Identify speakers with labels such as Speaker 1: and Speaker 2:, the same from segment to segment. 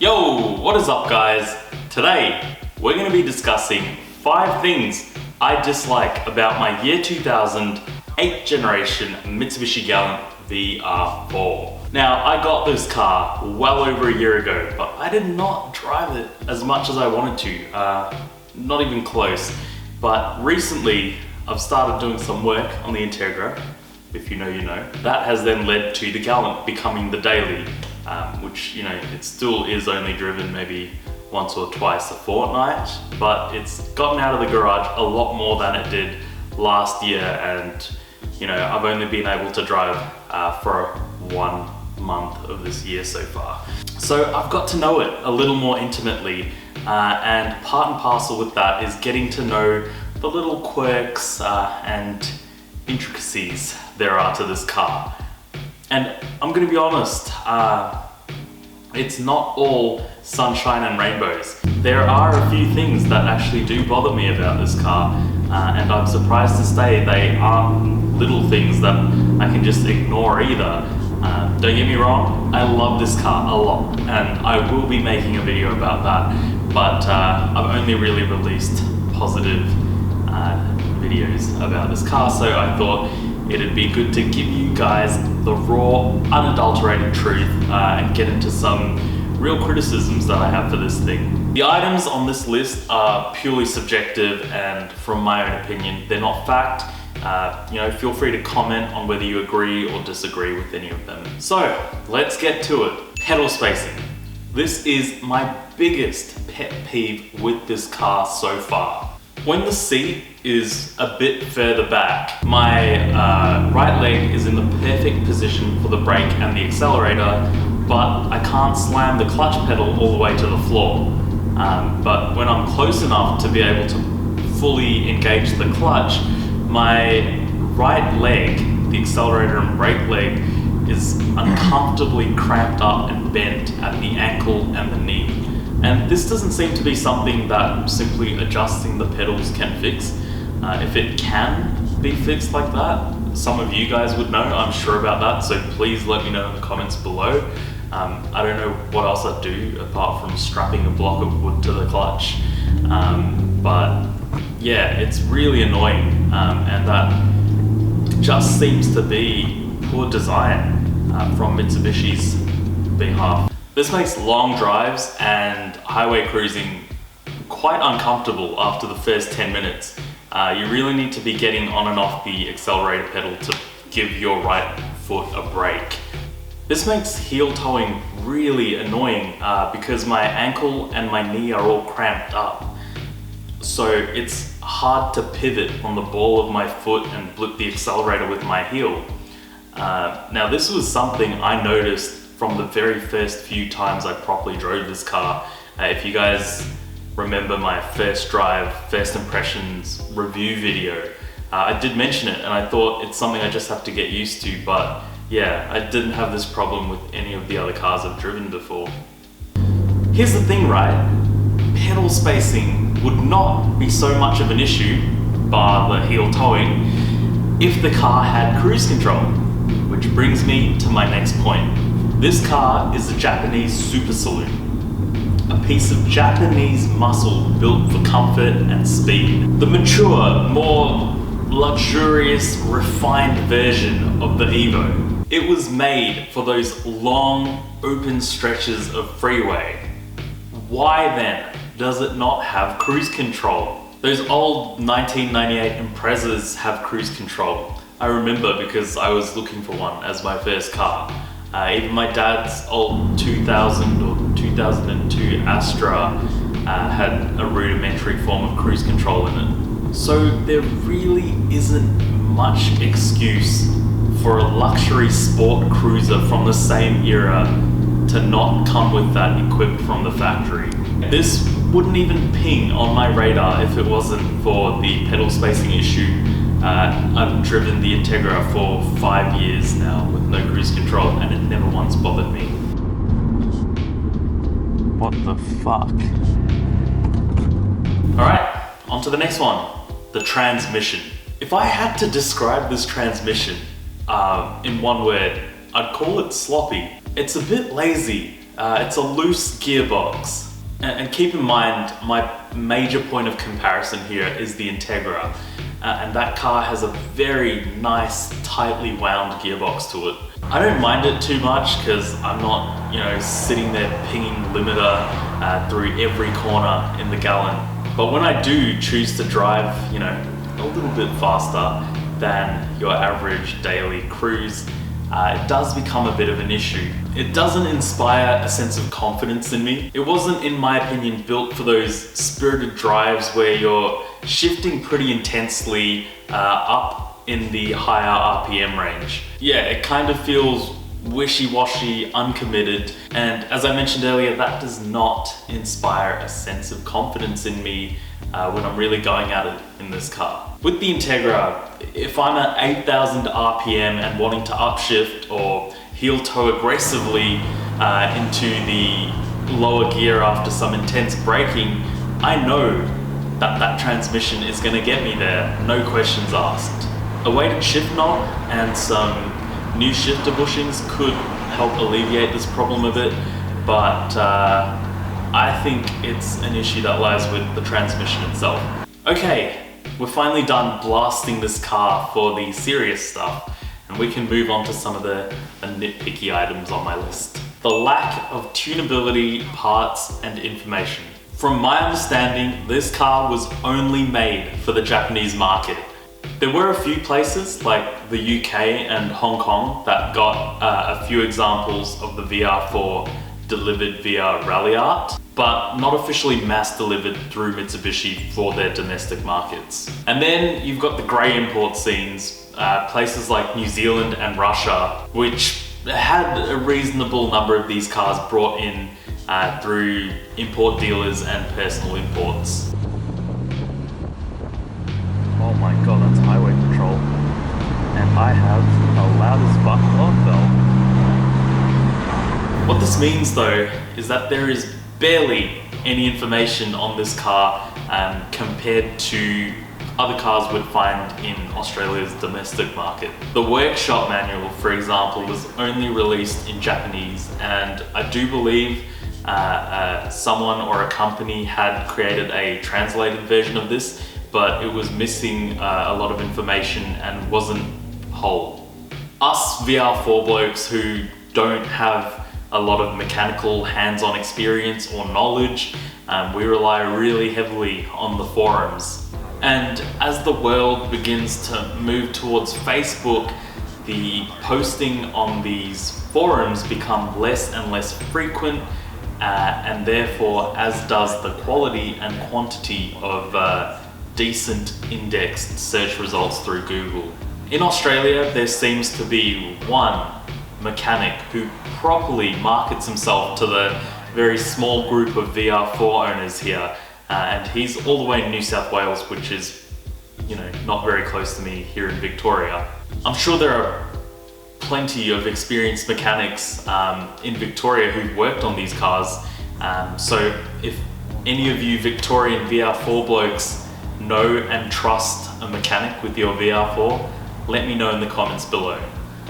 Speaker 1: Yo, what is up guys? Today, we're going to be discussing 5 things I dislike about my year 2000 8th generation Mitsubishi Galant VR-4. Now, I got this car well over a year ago, but I did not drive it as much as I wanted to, not even close. But recently, I've started doing some work on the Integra, if you know, you know. That has then led to the Galant becoming the daily, which, you know, it still is only driven maybe once or twice a fortnight, but it's gotten out of the garage a lot more than it did last year, and you know, I've only been able to drive for 1 month of this year so far. So I've got to know it a little more intimately, and part and parcel with that is getting to know the little quirks and intricacies there are to this car. And I'm gonna be honest, it's not all sunshine and rainbows. There are a few things that actually do bother me about this car, and I'm surprised to say they aren't little things that I can just ignore either. Don't get me wrong, I love this car a lot, and I will be making a video about that, but I've only really released positive videos about this car, so I thought it'd be good to give you guys the raw, unadulterated truth and get into some real criticisms that I have for this thing. The items on this list are purely subjective and from my own opinion, they're not fact. You know, feel free to comment on whether you agree or disagree with any of them. So let's get to it. Pedal spacing. This is my biggest pet peeve with this car so far. When the seat is a bit further back, my right leg is in the perfect position for the brake and the accelerator, but I can't slam the clutch pedal all the way to the floor. But when I'm close enough to be able to fully engage the clutch, my right leg, the accelerator and brake leg, is uncomfortably cramped up and bent at the ankle and the knee. And this doesn't seem to be something that simply adjusting the pedals can fix. If it can be fixed like that, some of you guys would know, I'm sure about that, so please let me know in the comments below. I don't know what else I'd do apart from strapping a block of wood to the clutch. But yeah, it's really annoying, and that just seems to be poor design from Mitsubishi's behalf. This makes long drives and highway cruising quite uncomfortable after the first 10 minutes. You really need to be getting on and off the accelerator pedal to give your right foot a brake. This makes heel towing really annoying because my ankle and my knee are all cramped up. So it's hard to pivot on the ball of my foot and blip the accelerator with my heel. Now this was something I noticed from the very first few times I properly drove this car. If you guys remember my first drive, first impressions review video, I did mention it and I thought it's something I just have to get used to, but yeah, I didn't have this problem with any of the other cars I've driven before. Here's the thing, right? Pedal spacing would not be so much of an issue, bar the heel towing, if the car had cruise control. Which brings me to my next point. This car is a Japanese super saloon. A piece of Japanese muscle built for comfort and speed. The mature, more luxurious, refined version of the Evo. It was made for those long, open stretches of freeway. Why then does it not have cruise control? Those old 1998 Imprezas have cruise control. I remember because I was looking for one as my first car. Even my dad's old 2000 or 2002 Astra had a rudimentary form of cruise control in it. So there really isn't much excuse for a luxury sport cruiser from the same era to not come with that equipped from the factory. This wouldn't even ping on my radar if it wasn't for the pedal spacing issue. I've driven the Integra for 5 years now with no cruise control and it never once bothered me. What the fuck? Alright, on to the next one. The transmission. If I had to describe this transmission in one word, I'd call it sloppy. It's a bit lazy. It's a loose gearbox. And keep in mind, my major point of comparison here is the Integra. And that car has a very nice, tightly wound gearbox to it. I don't mind it too much because I'm not, sitting there pinging limiter through every corner in the Galant. But when I do choose to drive, a little bit faster than your average daily cruise, it does become a bit of an issue. It doesn't inspire a sense of confidence in me. It wasn't, in my opinion, built for those spirited drives where you're shifting pretty intensely up in the higher RPM range. Yeah, it kind of feels wishy-washy, uncommitted, and as I mentioned earlier, that does not inspire a sense of confidence in me when I'm really going at it in this car. With the Integra, if I'm at 8,000 RPM and wanting to upshift or heel toe aggressively into the lower gear after some intense braking, I know that transmission is going to get me there, no questions asked. A weighted shift knob and some new shifter bushings could help alleviate this problem a bit, but I think it's an issue that lies with the transmission itself. Okay, we're finally done blasting this car for the serious stuff, and we can move on to some of the nitpicky items on my list. The lack of tunability, parts, and information. From my understanding, this car was only made for the Japanese market. There were a few places like the UK and Hong Kong that got a few examples of the VR-4 delivered via Rally Art, but not officially mass delivered through Mitsubishi for their domestic markets. And then you've got the grey import scenes, places like New Zealand and Russia, which had a reasonable number of these cars brought in through import dealers and personal imports. Oh my god, that's highway patrol. And I have a loud as fuck alarm bell. What this means though, is that there is barely any information on this car compared to other cars we'd find in Australia's domestic market. The workshop manual, for example, was only released in Japanese, and I do believe someone or a company had created a translated version of this, but it was missing a lot of information and wasn't whole. Us VR-4 blokes who don't have a lot of mechanical hands-on experience or knowledge, we rely really heavily on the forums. And as the world begins to move towards Facebook, the posting on these forums become less and less frequent, and therefore as does the quality and quantity of decent indexed search results through Google. In Australia, there seems to be one mechanic who properly markets himself to the very small group of VR-4 owners here, and he's all the way in New South Wales, which is, not very close to me here in Victoria. I'm sure there are plenty of experienced mechanics in Victoria who've worked on these cars, so if any of you Victorian VR-4 blokes know and trust a mechanic with your VR-4, let me know in the comments below.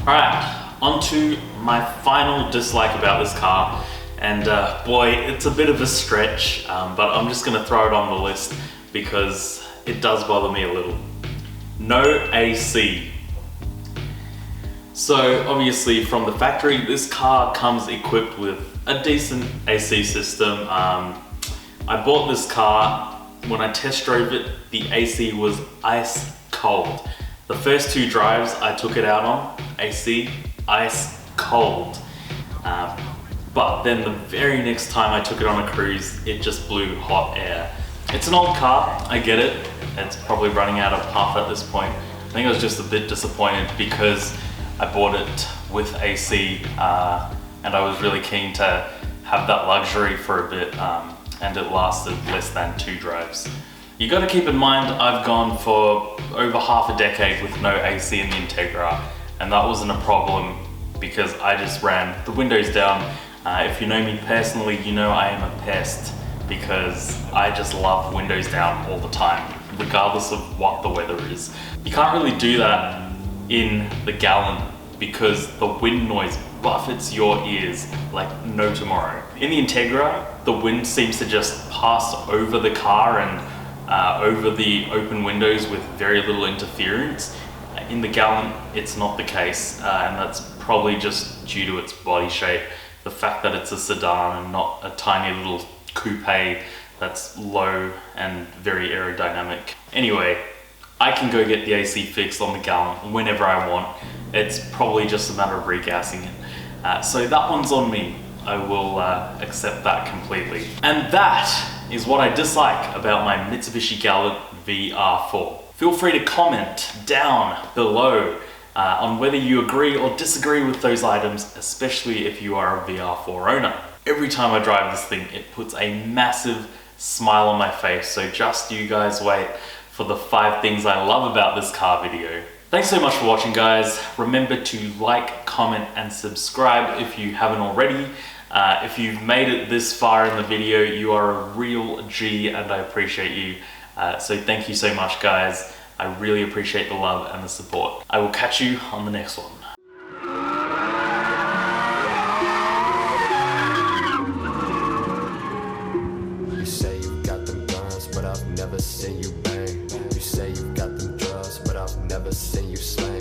Speaker 1: Alright, on to my final dislike about this car, and boy, it's a bit of a stretch, but I'm just going to throw it on the list because it does bother me a little. No AC. So obviously from the factory, this car comes equipped with a decent AC system. I bought this car, when I test drove it, the AC was ice cold. The first two drives I took it out on, AC, ice cold. But then the very next time I took it on a cruise, it just blew hot air. It's an old car, I get it. It's probably running out of puff at this point. I think I was just a bit disappointed because I bought it with AC and I was really keen to have that luxury for a bit, and it lasted less than 2 drives. You gotta keep in mind, I've gone for over half a decade with no AC in the Integra, and that wasn't a problem because I just ran the windows down. If you know me personally, you know I am a pest because I just love windows down all the time, regardless of what the weather is. You can't really do that in the Galant because the wind noise buffets your ears like no tomorrow. In the Integra, the wind seems to just pass over the car and over the open windows with very little interference. In the Galant, it's not the case, and that's probably just due to its body shape. The fact that it's a sedan and not a tiny little coupe that's low and very aerodynamic. Anyway, I can go get the AC fixed on the Galant whenever I want. It's probably just a matter of regassing it. So that one's on me. I will accept that completely. And that is what I dislike about my Mitsubishi Galant VR-4. Feel free to comment down below on whether you agree or disagree with those items, especially if you are a VR-4 owner. Every time I drive this thing, it puts a massive smile on my face, so just you guys wait for the 5 things I love about this car video. Thanks so much for watching, guys. Remember to like, comment, and subscribe if you haven't already. If you've made it this far in the video, you are a real G and I appreciate you. So thank you so much, guys. I really appreciate the love and the support. I will catch you on the next one.
Speaker 2: You say you've got them guns, but I've never seen you bang. You say you've got them drugs, but I've never seen you slang.